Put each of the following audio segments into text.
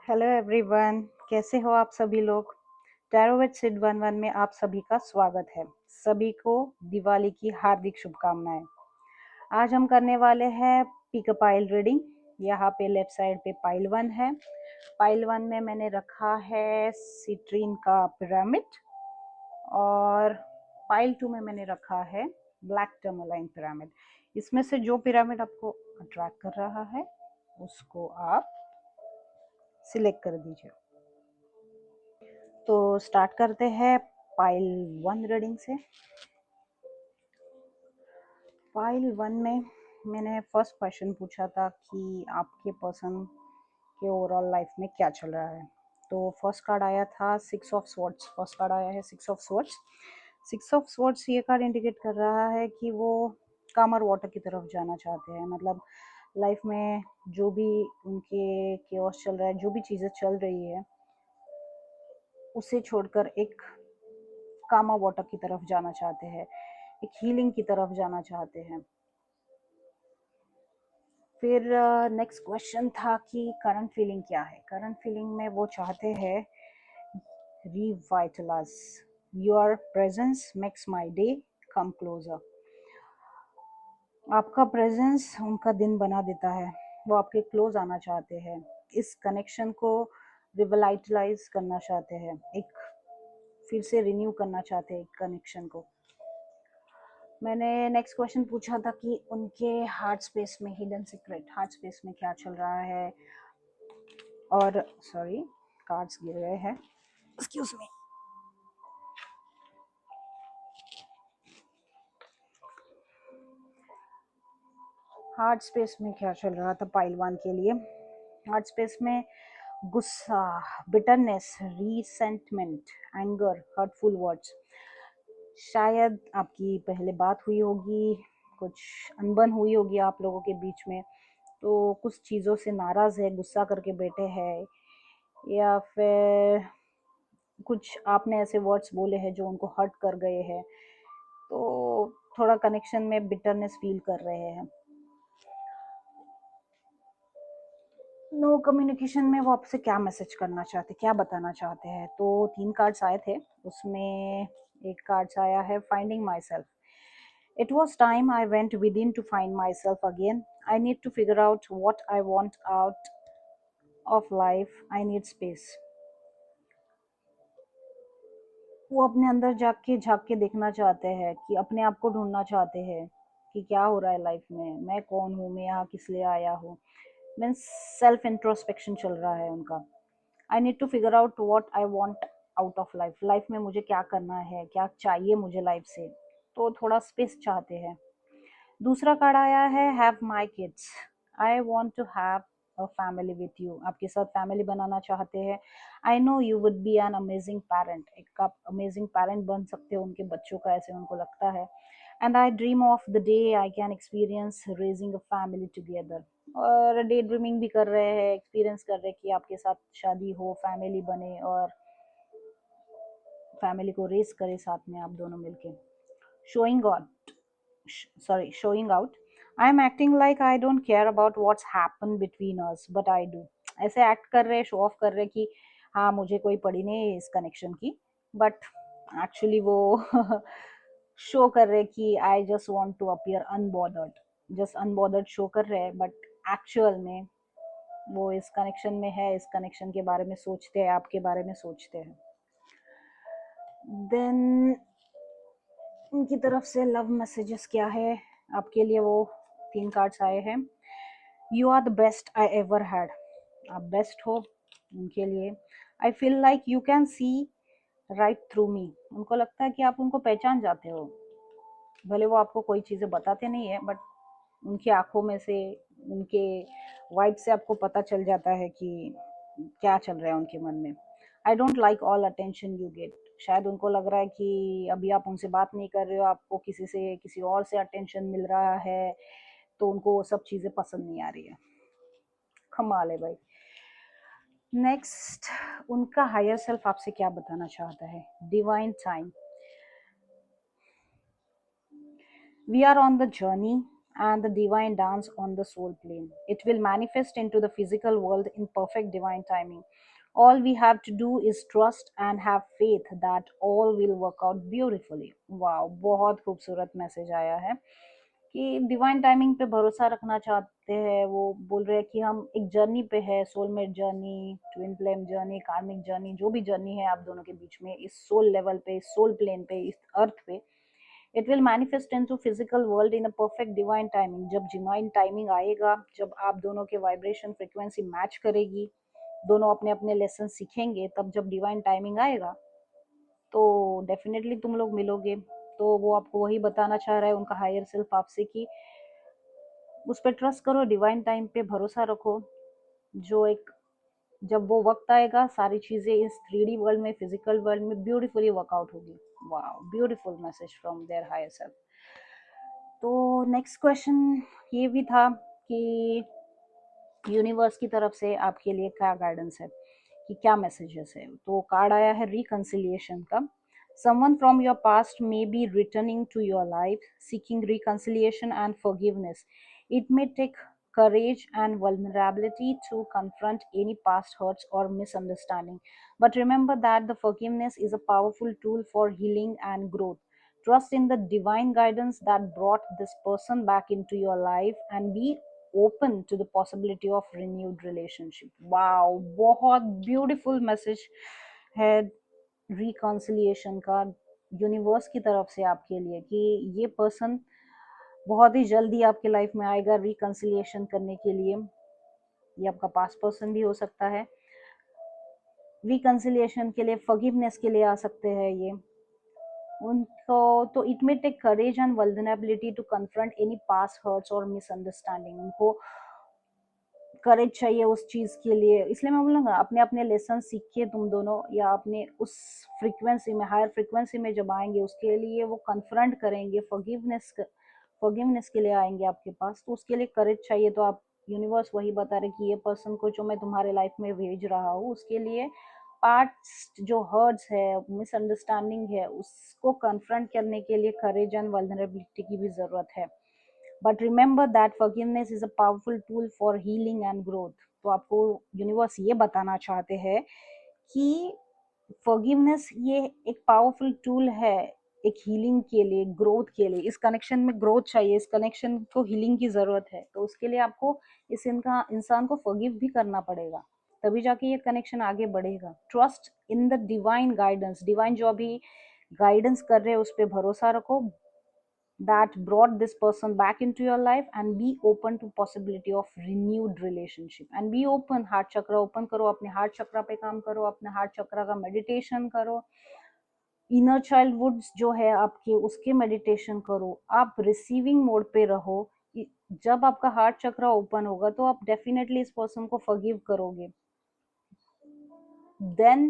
Hello everyone, कैसे हो आप सभी लोग। टैरो विद सिड 11 में आप सभी का स्वागत है। सभी को दिवाली की हार्दिक शुभकामनाएं। आज हम करने वाले हैं पिक अ पाइल रीडिंग। यहाँ पे लेफ्ट साइड पे पाइल 1 है। पाइल 1 में मैंने रखा है सिट्रीन का पिरामिड और पाइल 2 में मैंने रखा है ब्लैक टर्मोलाइन पिरामिड। इसमें से जो पिरामिड आपको अट्रैक्ट कर रहा है उसको आप सिलेक्ट कर दीजिए। तो स्टार्ट करते हैं पाइल 1 रीडिंग से। पाइल 1 में मैंने फर्स्ट क्वेश्चन पूछा था कि आपके पर्सन के ओवरऑल लाइफ में क्या चल रहा है। तो फर्स्ट कार्ड आया था 6 ऑफ स्वॉर्ड्स। फर्स्ट कार्ड आया है 6 ऑफ स्वॉर्ड्स। 6 ऑफ स्वॉर्ड्स ये कार्ड इंडिकेट कर रहा है कि वो कामर वाटर की तरफ जाना चाहते हैं। मतलब लाइफ में जो भी उनके केओस चल रहा है, जो भी चीज़ें चल रही है, उसे छोड़कर एक कामा वाटर की तरफ जाना चाहते हैं, एक हीलिंग की तरफ जाना चाहते हैं। फिर नेक्स्ट क्वेश्चन था कि करंट फीलिंग क्या है। करंट फीलिंग में वो चाहते हैं revitalise your presence makes my day come closer. आपका प्रेजेंस उनका दिन बना देता है। वो आपके क्लोज आना चाहते हैं, इस कनेक्शन को रिवाइटलाइज करना चाहते हैं, एक फिर से रिन्यू करना चाहते हैं कनेक्शन को। मैंने नेक्स्ट क्वेश्चन पूछा था कि उनके हार्ट स्पेस में हिडन सीक्रेट, हार्ट स्पेस में क्या चल रहा है। और सॉरी, कार्ड्स गिर गए हैं, एक्सक्यूज मी। हार्ट स्पेस में क्या चल रहा था पाइल 1 के लिए। हार्ट स्पेस में गुस्सा, बिटरनेस, रीसेंटमेंट, एंगर, हर्टफुल वर्ड्स। शायद आपकी पहले बात हुई होगी, कुछ अनबन हुई होगी आप लोगों के बीच में, तो कुछ चीज़ों से नाराज़ है, गुस्सा करके बैठे हैं, या फिर कुछ आपने ऐसे वर्ड्स बोले हैं जो उनको हर्ट कर गए हैं। तो थोड़ा कनेक्शन में बिटरनेस फील कर रहे हैं। नो कम्युनिकेशन में वो आपसे क्या मैसेज करना चाहते, क्या बताना चाहते हैं। तो 3 कार्ड्स आए थे, उसमें एक कार्ड्स आया है finding my self. It was time I went within to find myself again. I need to figure out what I want out of life. I need space. वो अपने अंदर झाँक के देखना चाहते हैं, कि अपने आप को ढूंढना चाहते हैं कि क्या हो रहा है लाइफ में, मैं कौन हूँ, मैं यहाँ किस लिए आया हूँ। मीन्स सेल्फ इंट्रोस्पेक्शन चल रहा है उनका। I need to figure out what I want out of life. Life में मुझे क्या करना है, क्या चाहिए मुझे लाइफ से। तो थोड़ा स्पेस चाहते हैं। दूसरा कार्ड आया है have my kids. I want to have a family with you. आपके साथ फैमिली बनाना चाहते हैं। I know you would be an amazing parent. एक आप अमेजिंग पेरेंट बन सकते हो उनके बच्चों का, ऐसे उनको लगता है। And I dream of the day I can experience raising a family together. और डे ड्रीमिंग भी कर रहे हैं, एक्सपीरियंस कर रहे हैं कि आपके साथ शादी हो, फैमिली बने और फैमिली को रेस करे साथ में आप दोनों मिलके। Showing out, showing out, I am acting like I don't care about what's happened between us, but I do. ऐसे एक्ट कर रहे, शो ऑफ कर रहे कि हाँ मुझे कोई पड़ी नहीं इस कनेक्शन की, बट एक्चुअली वो शो कर रहे कि I just want to appear unbordered. Just unbordered show कर रहे हैं, बट एक्चुअल में वो इस कनेक्शन में है, इस कनेक्शन के बारे में सोचते हैं, आपके बारे में सोचते हैं। देन उनकी तरफ से लव मैसेजेस क्या है आपके लिए, वो 3 कार्ड्स आए हैं। You are the best I ever had. आप बेस्ट हो उनके लिए। I feel like you can see right through me. उनको लगता है कि आप उनको पहचान जाते हो, भले वो आपको कोई चीज़ें बताते नहीं है, बट उनकी आंखों में से, उनके वाइब से आपको पता चल जाता है कि क्या चल रहा है उनके मन में। I don't like all attention you get. शायद उनको लग रहा है कि अभी आप उनसे बात नहीं कर रहे हो, आपको किसी से, किसी और से अटेंशन मिल रहा है, तो उनको वो सब चीज़ें पसंद नहीं आ रही है। कमाल है भाई। नेक्स्ट, उनका हायर सेल्फ आपसे क्या बताना चाहता है। Divine time, we are on the journey, and the divine dance on the soul plane. It will manifest into the physical world in perfect divine timing. All we have to do is trust and have faith that all will work out beautifully. वाह, बहुत खूबसूरत message आया है कि divine timing पे भरोसा रखना चाहते हैं। वो बोल रहे हैं कि हम एक जर्नी पे है, soulmate journey, twin flame journey, कार्मिक जर्नी, जो भी जर्नी है आप दोनों के बीच में, इस सोल लेवल पे, इस सोल प्लेन पे, इस अर्थ पे, it will manifest into physical world in a perfect divine timing. जब डिवाइन टाइमिंग आएगा, जब आप दोनों के वाइब्रेशन फ्रिक्वेंसी मैच करेगी, दोनों अपने अपने लेसन सीखेंगे, तब जब डिवाइन टाइमिंग आएगा तो डेफिनेटली तुम लोग मिलोगे। तो वो आपको वही बताना चाह रहा है उनका हायर सेल्फ आपसे कि उस पर ट्रस्ट करो, डिवाइन टाइम पे भरोसा रखो। जो एक जब वो वक्त आएगा, सारी चीजें इस 3D वर्ल्ड में, फिजिकल वर्ल्ड में ब्यूटीफुली वर्कआउट होगी। वाह, beautiful message from their higher self. तो नेक्स्ट क्वेश्चन ये भी था कि यूनिवर्स की तरफ से आपके लिए क्या गाइडेंस है, कि क्या मैसेजेस है। तो कार्ड आया है रिकंसिलिएशन का। Someone from your past may be returning to your life seeking reconciliation and forgiveness. It may take courage and vulnerability to confront any past hurts or misunderstanding, but remember that the forgiveness is a powerful tool for healing and growth. Trust in the divine guidance that brought this person back into your life and be open to the possibility of renewed relationship. Wow, बहुत beautiful message है reconciliation का universe की तरफ से आपके लिए, कि ये पर्सन बहुत ही जल्दी आपके लाइफ में आएगा रिकॉन्सिलिएशन करने के लिए। ये आपका पास्ट पर्सन भी हो सकता है, रिकॉन्सिलिएशन के लिए, फॉरगिवनेस के लिए आ सकते हैं ये उनको। तो it may take courage and vulnerability to confront any past hurts और मिसअंडरस्टैंडिंग। उनको करेज चाहिए उस चीज के लिए। इसलिए मैं बोलूँगा अपने अपने लेसन सीख के तुम दोनों, या अपने उस फ्रीक्वेंसी में, हायर फ्रीक्वेंसी में जब आएंगे, उसके लिए वो कन्फ्रंट करेंगे, फॉरगिवनेस के लिए आएंगे आपके पास। तो उसके लिए करेज चाहिए। तो आप, यूनिवर्स वही बता रहे कि ये पर्सन को जो मैं तुम्हारे लाइफ में भेज रहा हूँ, उसके लिए पास्ट जो हर्ट्स है, मिसअंडरस्टैंडिंग है, उसको कन्फ्रंट करने के लिए करेज एंड वल्नरेबिलिटी की भी जरूरत है। But remember that forgiveness is a powerful tool for healing and growth. तो आपको यूनिवर्स ये बताना चाहते हैं कि फॉरगिवनेस ये एक पावरफुल टूल है, एक हीलिंग के लिए, ग्रोथ के लिए। इस कनेक्शन में ग्रोथ चाहिए, इस कनेक्शन को हीलिंग की जरूरत है। तो उसके लिए आपको इस इनका इंसान को फॉरगिव भी करना पड़ेगा, तभी जाके ये कनेक्शन आगे बढ़ेगा। Trust in the divine guidance, divine जो अभी गाइडेंस कर रहे हैं उस पर भरोसा रखो, that brought this person back into your life, and be open to possibility of renewed relationship, and be open, heart chakra open करो, अपने heart chakra पे काम करो, अपने heart chakra का meditation करो, इनर चाइल्ड वुड्स जो है आपके, उसके मेडिटेशन करो, आप रिसीविंग मोड पे रहो। जब आपका हार्ट चक्रा ओपन होगा तो आप डेफिनेटली इस पर्सन को फॉरगिव करोगे, then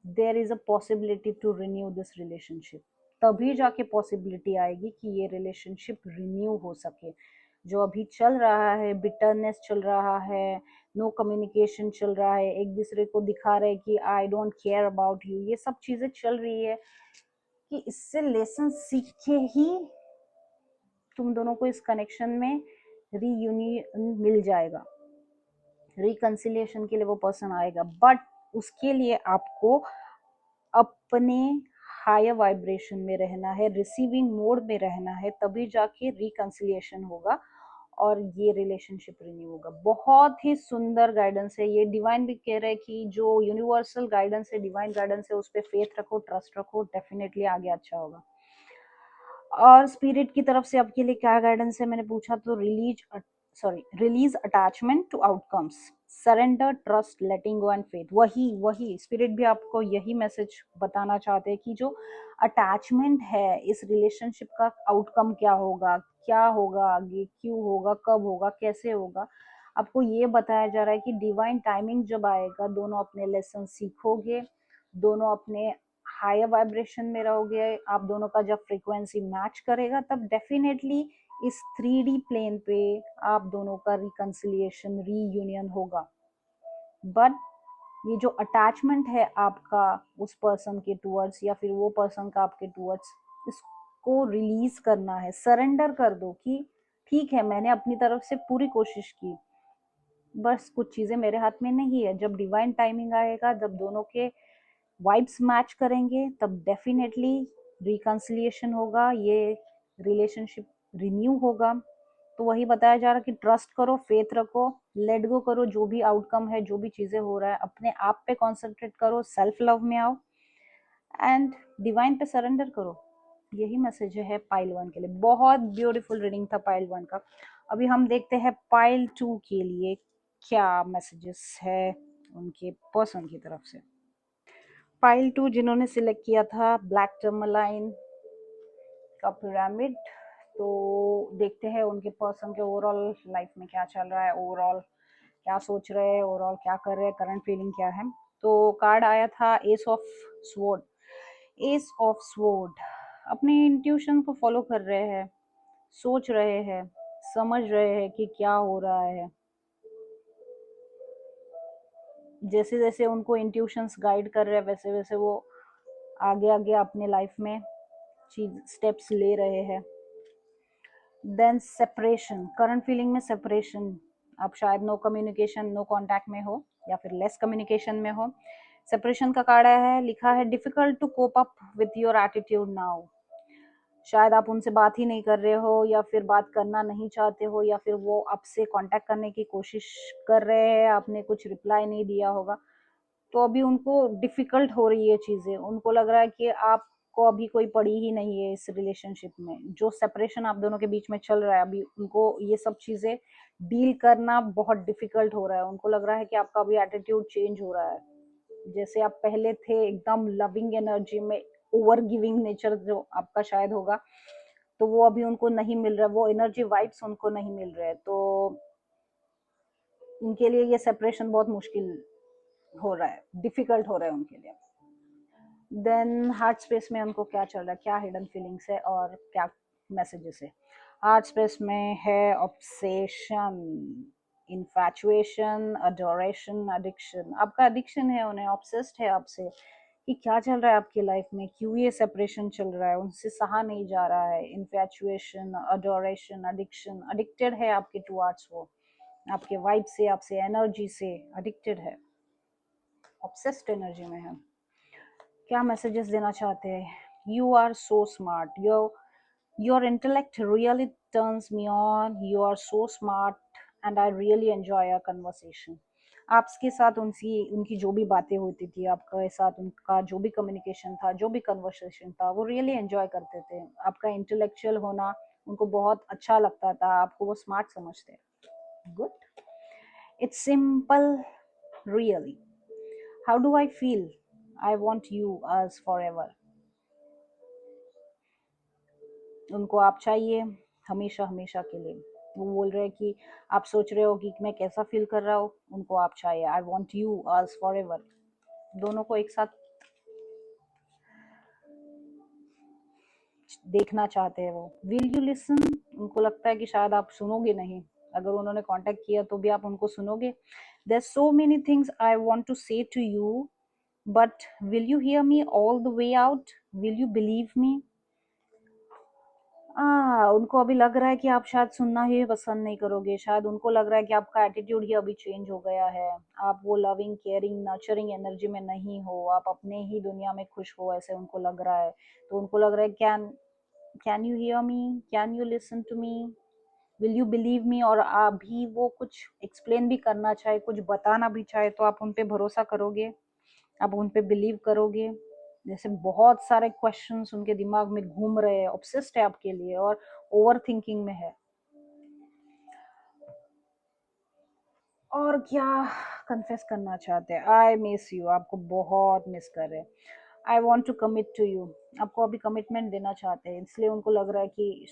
there is a possibility to renew this relationship. तभी जाके पॉसिबिलिटी आएगी कि ये रिलेशनशिप रिन्यू हो सके। जो अभी चल रहा है, बिटरनेस चल रहा है, नो कम्युनिकेशन चल रहा है, एक दूसरे को दिखा रहे कि I don't care about you, ये सब चीजें चल रही है, कि इससे लेसन सीख के ही तुम दोनों को इस कनेक्शन में रीयूनियन मिल जाएगा, रिकंसिलिएशन के लिए वो पर्सन आएगा। बट उसके लिए आपको अपने हायर वाइब्रेशन में रहना है, रिसीविंग मोड में रहना है, तभी जाके रिकंसिलिएशन होगा और ये रिलेशनशिप रिन्यू होगा। बहुत ही सुंदर गाइडेंस है ये। डिवाइन भी कह रहे हैं कि जो यूनिवर्सल गाइडेंस है, डिवाइन गाइडेंस है, उस पर फेथ रखो, ट्रस्ट रखो, डेफिनेटली आगे अच्छा होगा। और स्पिरिट की तरफ से आपके लिए क्या गाइडेंस है मैंने पूछा तो release attachment to outcomes, surrender, trust, letting go and faith. वही वही स्पिरिट भी आपको यही मैसेज बताना चाहते हैं कि जो अटैचमेंट है इस रिलेशनशिप का आउटकम क्या होगा आगे, क्यों होगा, कब होगा, कैसे होगा, आपको ये बताया जा रहा है कि डिवाइन टाइमिंग जब आएगा, दोनों अपने लेसन सीखोगे, दोनों अपने हायर वाइब्रेशन में रहोगे, आप दोनों का जब फ्रीक्वेंसी मैच करेगा, तब डेफिनेटली इस 3D प्लेन पे आप दोनों का रिकंसिलिएशन, रीयूनियन होगा। बट ये जो अटैचमेंट है आपका उस पर्सन के टूवर्ड्स, या फिर वो पर्सन का आपके टूवर्ड्स, इसको रिलीज करना है, सरेंडर कर दो कि ठीक है, मैंने अपनी तरफ से पूरी कोशिश की, बस कुछ चीजें मेरे हाथ में नहीं है। जब डिवाइन टाइमिंग आएगा, जब दोनों के वाइब्स मैच करेंगे, तब डेफिनेटली रिकंसिलिएशन होगा, ये रिलेशनशिप रिन्यू होगा। तो वही बताया जा रहा कि ट्रस्ट करो, फेथ रखो, लेट गो करो, जो भी आउटकम है, जो भी चीजें हो रहा है, अपने आप पे कॉन्सेंट्रेट करो, सेल्फ लव में आओ एंड डिवाइन पे सरेंडर करो। यही मैसेज है पाइल वन के लिए। बहुत ब्यूटीफुल रीडिंग था पाइल वन का। अभी हम देखते हैं पाइल टू के लिए क्या मैसेजेस है उनके पर्सन की तरफ से। पाइल टू जिन्होंने सिलेक्ट किया था ब्लैक टर्मलाइन का पिरामिड, तो देखते हैं उनके पर्सन के ओवरऑल लाइफ में क्या चल रहा है, ओवरऑल क्या सोच रहे हैं, ओवरऑल क्या कर रहे हैं, करंट फीलिंग क्या है। तो कार्ड आया था S of sword. S of sword अपने इंट्यूशन को फॉलो कर रहे हैं, सोच रहे हैं, समझ रहे हैं कि क्या हो रहा है। जैसे जैसे उनको इंट्यूशंस गाइड कर रहे हैं, वैसे वैसे वो आगे आगे अपने लाइफ में चीज स्टेप्स ले रहे हैं। देन सेपरेशन, करंट फीलिंग में सेपरेशन, आप शायद नो कम्युनिकेशन, नो कांटेक्ट में हो या फिर लेस कम्युनिकेशन में हो। सेपरेशन का कार्ड है, लिखा है difficult to cope up with your attitude now. शायद आप उनसे बात ही नहीं कर रहे हो, या फिर बात करना नहीं चाहते हो, या फिर वो आपसे कांटेक्ट करने की कोशिश कर रहे हैं, आपने कुछ रिप्लाई नहीं दिया होगा। तो अभी उनको डिफिकल्ट हो रही है चीजें, उनको लग रहा है कि आपको अभी कोई पड़ी ही नहीं है इस रिलेशनशिप में। जो सेपरेशन आप दोनों के बीच में चल रहा है, अभी उनको ये सब चीजें डील करना बहुत डिफिकल्ट हो रहा है। उनको लग रहा है कि आपका अभी एटीट्यूड चेंज हो रहा है। जैसे आप पहले थे एकदम लविंग एनर्जी में, ओवर गिविंग नेचर जो आपका शायद होगा, तो वो अभी उनको नहीं मिल रहा है, वो एनर्जी वाइब्स उनको नहीं मिल रहे हैं। तो उनके लिए ये सेपरेशन बहुत मुश्किल हो रहा है, डिफिकल्ट हो रहा है उनके लिए। देन हार्ट स्पेस में उनको क्या चल रहा है, क्या हिडन फीलिंग्स है और क्या मैसेजेस है। हार्ट स्पेस में है ऑब्सेशन, इन्फैचुएशन, अडोरेशन, एडिक्शन। आपका एडिक्शन है उन्हें, ऑब्सेस्ड है आपसे कि क्या चल रहा है आपकी लाइफ में, क्यों ये सेपरेशन चल रहा है, उनसे सहा नहीं जा रहा है। इन्फैचुएशन, अडोरेशन, एडिक्शन, एडिक्टेड है आपके टुवर्ड्स वो, आपके वाइब से, आपसे एनर्जी से एडिक्टेड है, ऑब्सेस्ड एनर्जी में है। क्या मैसेजेस देना चाहते हैं? You are so smart, your intellect really turns me on, you are so smart and I really enjoy a conversation. आपके साथ उनकी उनकी जो भी बातें होती थी, आपके साथ उनका जो भी कम्युनिकेशन था, जो भी कन्वर्सेशन था, वो रियली एंजॉय करते थे। आपका इंटेलेक्चुअल होना उनको बहुत अच्छा लगता था, आपको वो स्मार्ट समझते। Good, it's simple, really. How do I feel? I want you as forever। उनको आप चाहिए हमेशा हमेशा के लिए। वो बोल रहे हैं कि आप सोच रहे हो कि मैं कैसा फील कर रहा हूँ, उनको आप चाहिए। I want you as forever। दोनों को एक साथ देखना चाहते हैं वो। Will you listen? उनको लगता है कि शायद आप सुनोगे नहीं, अगर उन्होंने कांटेक्ट किया तो भी आप उनको सुनोगे। There so many things I want to say to you, but will you hear me all the way out? Will you believe me? उनको अभी लग रहा है कि आप शायद सुनना ही पसंद नहीं करोगे। शायद उनको लग रहा है कि आपका एटीट्यूड ही अभी चेंज हो गया है। आप वो लविंग, केयरिंग, नर्चरिंग एनर्जी में नहीं हो, आप अपने ही दुनिया में खुश हो, ऐसे उनको लग रहा है। तो उनको लग रहा है can you hear me, can you listen to me, will you believe me? और अभी वो कुछ एक्सप्लेन भी करना चाहे, कुछ बताना भी चाहे, तो आप उन पे भरोसा करोगे, आप उन पे बिलीव करोगे? जैसे बहुत सारे क्वेश्चंस उनके दिमाग में घूम रहे हैं, ऑब्सेस्ड है आपके लिए और ओवर थिंकिंग में है। और क्या कन्फेस करना चाहते हैं? आई मिस यू, आपको बहुत मिस कर रहे हैं। I want to commit to you, आपको अभी कमिटमेंट देना चाहते हैं, इसलिए उनको लग रहा है कि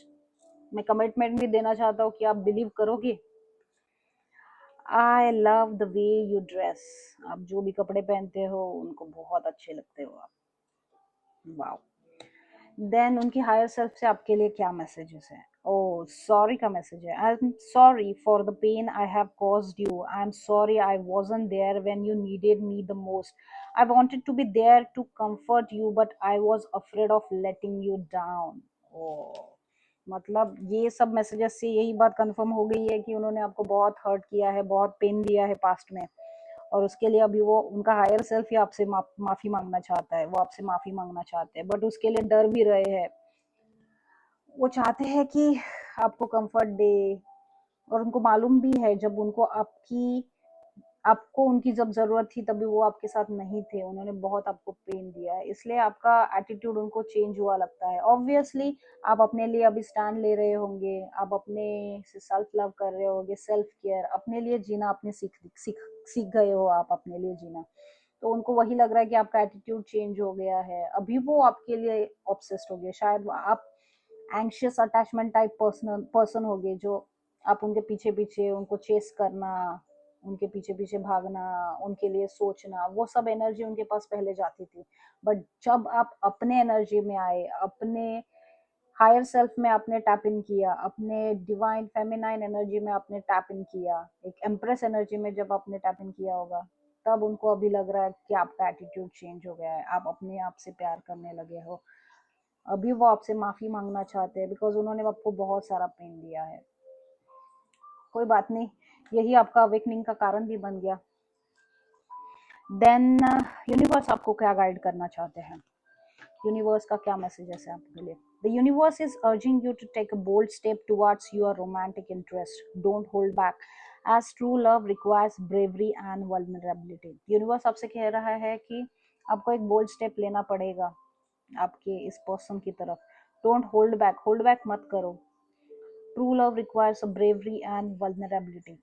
मैं कमिटमेंट भी देना चाहता हूँ कि आप बिलीव करोगे। I love the way you dress, आप जो भी कपड़े पहनते हो उनको बहुत अच्छे लगते हो आप। वाओ। देन उनकी हायर सेल्फ से आपके लिए क्या मैसेजेस है? ओ सॉरी का मैसेज है। I am sorry for the pain I have caused you, I am sorry I wasn't there when you needed me the most, I wanted to be there to comfort you but I was afraid of letting you down। ओ, मतलब ये सब messages से यही बात confirm हो गई है कि उन्होंने आपको बहुत हर्ट किया है, बहुत पेन दिया है पास्ट में, और उसके लिए अभी वो उनका हायर सेल्फ ही आपसे माफी मांगना चाहता है, वो आपसे माफी मांगना चाहते हैं, बट उसके लिए डर भी रहे हैं। वो चाहते हैं कि आपको कंफर्ट दे, और उनको मालूम भी है जब उनको आपको उनकी जब जरूरत थी तभी वो आपके साथ नहीं थे, उन्होंने बहुत आपको पेन दिया है, इसलिए आपका एटीट्यूड उनको चेंज हुआ लगता है। ऑब्वियसली आप अपने लिए अभी स्टैंड ले रहे होंगे, आप अपने से सेल्फ लव कर रहे होंगे, सेल्फ केयर, अपने लिए जीना अपने सीख सीख सीख गए हो आप अपने लिए जीना। तो उनको वही लग रहा है कि आपका एटीट्यूड चेंज हो गया है, अभी वो आपके लिए ऑब्सेस्ड हो गए, शायद आप एंग्शियस अटैचमेंट टाइप पर्सन हो गए, जो आप उनके पीछे पीछे उनको चेस करना, उनके पीछे पीछे भागना, उनके लिए सोचना, वो सब एनर्जी उनके पास पहले जाती थी। बट जब आप अपने एनर्जी में आए, अपने हायर सेल्फ में आपने टैप इन किया, अपने डिवाइन फेमिनाइन एनर्जी में आपने टैप इन किया, एक एम्प्रेस एनर्जी में जब आपने टैप इन किया होगा, तब उनको अभी लग रहा है कि आपका एटीट्यूड चेंज हो गया है, आप अपने आप से प्यार करने लगे हो। अभी वो आपसे माफी मांगना चाहते हैं, बिकॉज उन्होंने आपको बहुत सारा पेन दिया है। कोई बात नहीं, यही आपका अवेकनिंग का कारण भी बन गया। देन यूनिवर्स आपको क्या गाइड करना चाहते हैं, यूनिवर्स का क्या मैसेजेस है आपके लिए? The universe is urging you to take a bold step towards your romantic interest, don't hold back, as true love requires bravery and vulnerability. Universe आपसे कह रहा है कि आपको एक बोल्ड स्टेप लेना पड़ेगा आपके इस पर्सन की तरफ। डोंट होल्ड बैक मत करो। True love requires bravery and vulnerability.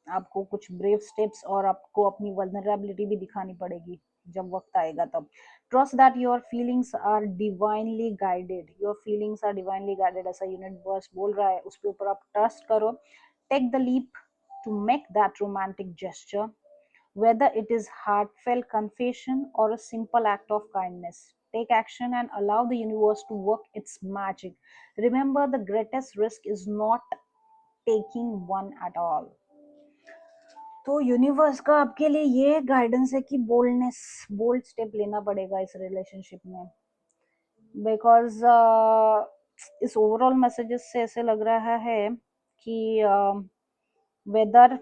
आपको कुछ ब्रेव स्टेप्स और आपको अपनी वल्नरेबिलिटी भी दिखानी पड़ेगी जब वक्त आएगा तब। Trust that your feelings are divinely guided, your feelings are divinely guided, ऐसा यूनिवर्स बोल रहा है, उसके ऊपर आप ट्रस्ट करो। Take the leap to make that romantic gesture, whether it is heartfelt confession or a simple act of kindness. Take action and allow the universe to work its magic. Remember, the greatest risk is not taking one at all. तो universe का आपके लिए ये guidance है कि bold step लेना पड़ेगा इस रिलेशनशिप में, बिकॉज इस ओवरऑल मैसेजेस से ऐसे लग रहा है कि वेदर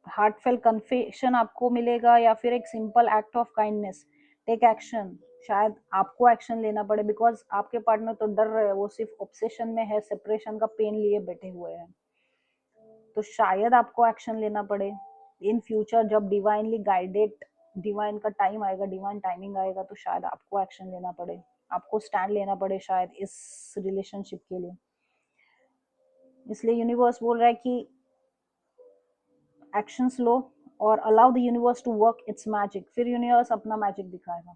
हार्टफेल कन्फेशन आपको मिलेगा या फिर एक simple act of kindness, take action. शायद आपको एक्शन लेना पड़े, बिकॉज आपके पार्टनर तो डर रहे हैं, वो सिर्फ ऑब्सेशन में है, सेपरेशन का पेन लिए बैठे हुए हैं। तो शायद आपको एक्शन लेना पड़े इन फ्यूचर, जब डिवाइनली गाइडेड डिवाइन का टाइम आएगा, डिवाइन टाइमिंग आएगा, तो शायद आपको एक्शन लेना पड़े, आपको स्टैंड लेना पड़े शायद इस रिलेशनशिप के लिए। इसलिए यूनिवर्स बोल रहा है कि एक्शंस लो और allow the universe to work its magic. फिर यूनिवर्स अपना मैजिक दिखाएगा,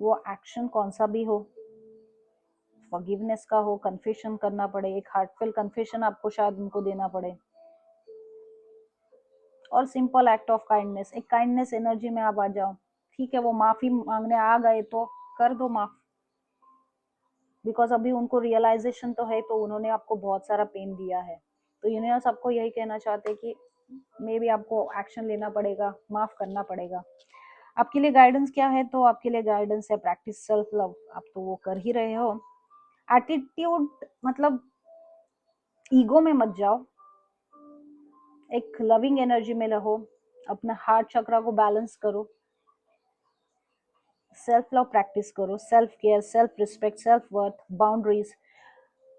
वो एक्शन कौन सा भी हो, फॉरगिवनेस का हो, कन्फेशन करना पड़े, एक हार्टफुल कन्फेशन आपको शायद उनको देना पड़े, और सिंपल एक्ट ऑफ काइंडनेस, एक काइंडनेस एनर्जी में आप आ जाओ। ठीक है, वो माफी मांगने आ गए तो कर दो माफ, बिकॉज अभी उनको रियलाइजेशन तो है, तो उन्होंने आपको बहुत सारा पेन दिया है। तो यूनिवर्स आपको यही कहना चाहते हैं कि मे बी आपको एक्शन लेना पड़ेगा, माफ करना पड़ेगा। आपके लिए गाइडेंस क्या है? तो आपके लिए गाइडेंस है प्रैक्टिस सेल्फ लव, आप तो वो कर ही रहे हो। एटीट्यूड मतलब ईगो में मत जाओ, एक लविंग एनर्जी में रहो, अपना हार्ट चक्रा को बैलेंस करो, सेल्फ लव प्रैक्टिस करो, self care, self respect, self worth, boundaries.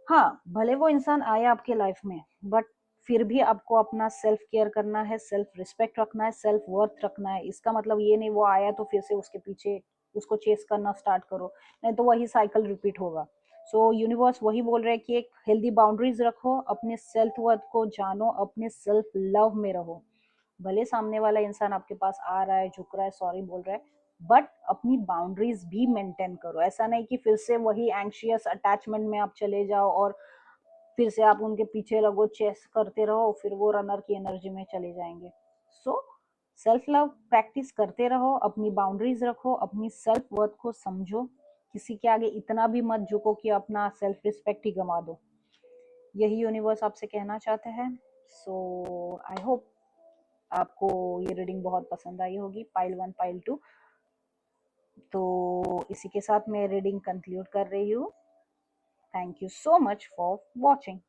हाँ, भले वो इंसान आए आपके लाइफ में, बट फिर भी आपको अपना सेल्फ केयर करना है, सेल्फ रिस्पेक्ट रखना है, सेल्फ वर्थ रखना है। इसका मतलब ये नहीं वो आया तो फिर से उसके पीछे उसको चेस करना स्टार्ट करो, नहीं तो वही साइकिल रिपीट होगा। सो यूनिवर्स वही बोल रहे हैं कि एक हेल्दी बाउंड्रीज रखो, अपने सेल्फ वर्थ को जानो, अपने सेल्फ लव में रहो। भले सामने वाला इंसान आपके पास आ रहा है, झुक रहा है, सॉरी बोल रहा है, बट अपनी बाउंड्रीज भी मेंटेन करो। ऐसा नहीं कि फिर से वही एंग्शियस अटैचमेंट में आप चले जाओ और फिर से आप उनके पीछे लगो, चेस करते रहो, फिर वो रनर की एनर्जी में चले जाएंगे। सो सेल्फ लव प्रैक्टिस करते रहो, अपनी बाउंड्रीज रखो, अपनी सेल्फ वर्थ को समझो, किसी के आगे इतना भी मत झुको कि अपना सेल्फ रिस्पेक्ट ही गंवा दो। यही यूनिवर्स आपसे कहना चाहते हैं। सो आई होप आपको ये रीडिंग बहुत पसंद आई होगी, पाइल 1 पाइल 2। तो इसी के साथ मैं रीडिंग कंक्लूड कर रही हूँ। Thank you so much for watching.